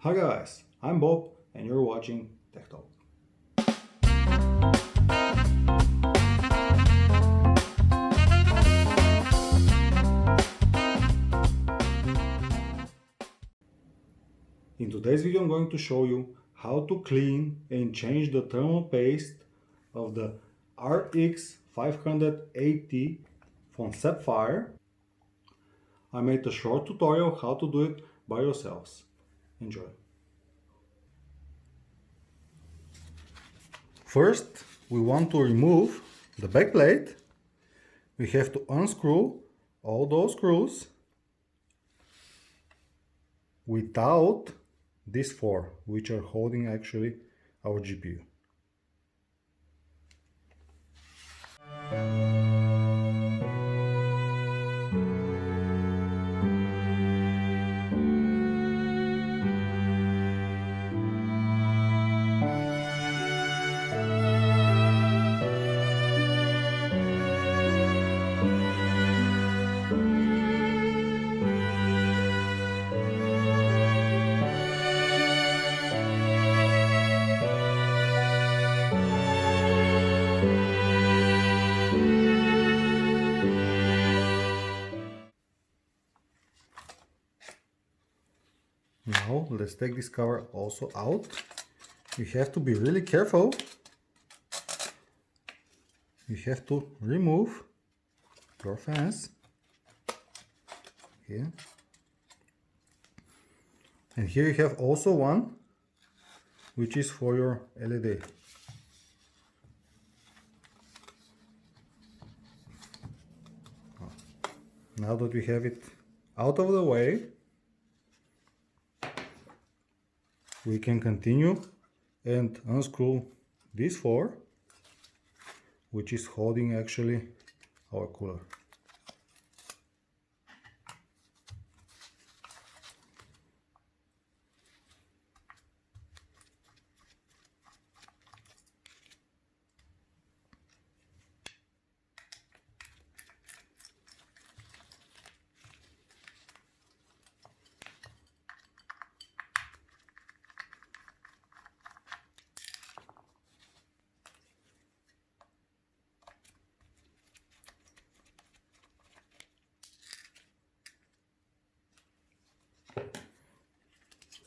Hi guys, I'm Bob and you're watching Tech Talk. In today's video I'm going to show you how to clean and change the thermal paste of the RX 580 from Saphire. I made a short tutorial how to do it by yourselves. Enjoy. First, we want to remove the back plate. We have to unscrew all those screws without these four, which are holding actually our GPU. Now let's take this cover also out. You have to be really careful. You have to remove your fans here. And here you have also one which is for your LED. Now that we have it out of the way, we can continue and unscrew these four, which is holding actually our cooler.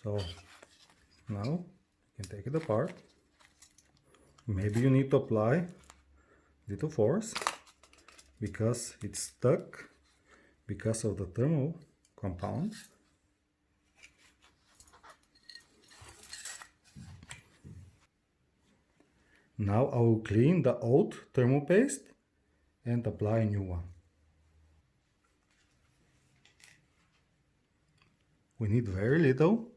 So now you can take it apart. Maybe you need to apply little force because it's stuck because of the thermal compound. Now I will clean the old thermal paste and apply a new one. We need very little.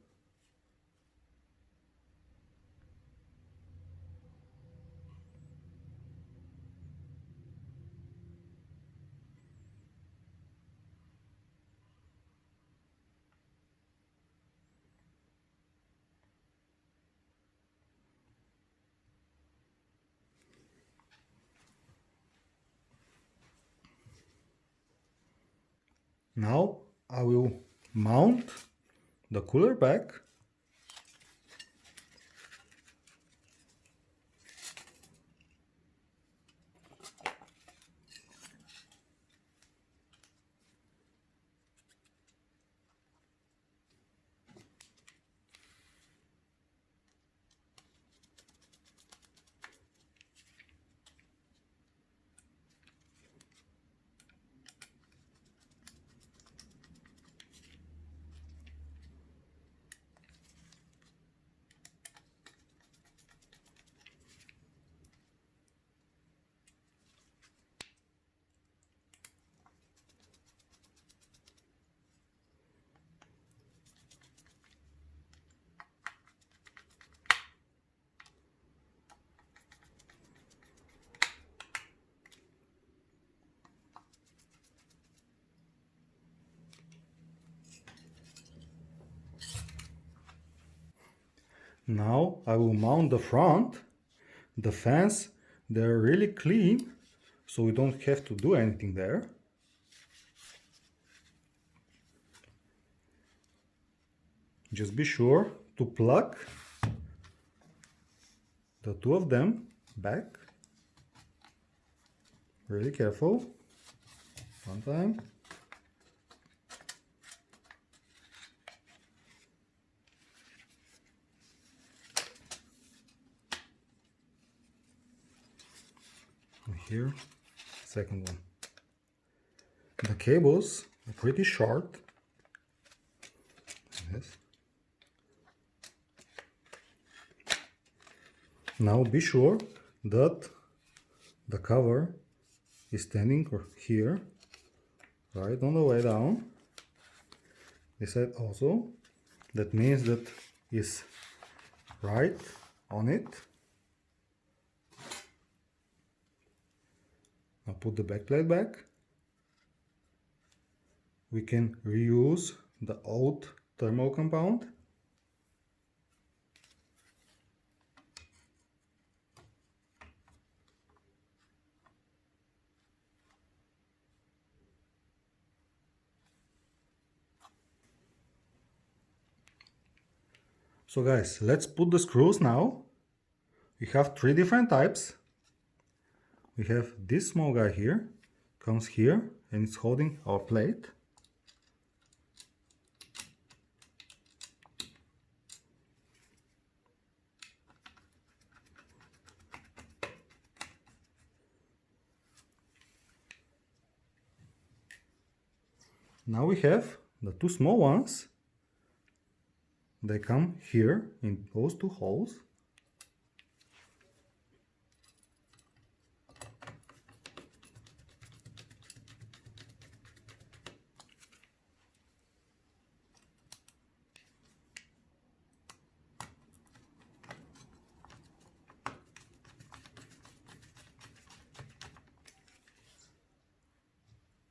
Now I will mount the cooler back. Now I will mount the front. The fans, they're really clean, so we don't have to do anything there. Just be sure to plug the two of them back. Really careful. One time. And here, second one. The cables are pretty short. Yes. Now be sure that the cover is standing here, right on the way down. This side also. That means that is right on it. Now put the backplate back. We can reuse the old thermal compound. So guys, let's put the screws now. We have three different types. We have this small guy here, comes here and it's holding our plate. Now we have the two small ones. They come here in those two holes.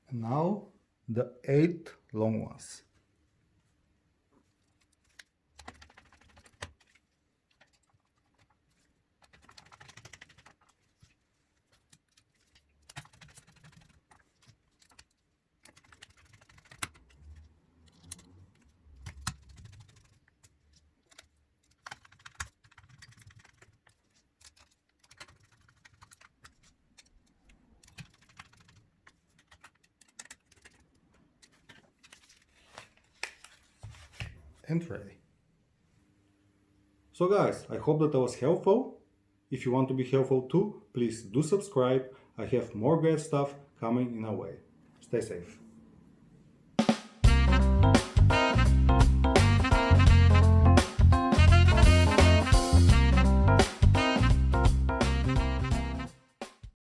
And now the 8 long ones. And ready. So guys, I hope that was helpful. If you want to be helpful too, please do subscribe. I have more great stuff coming in our way. Stay safe.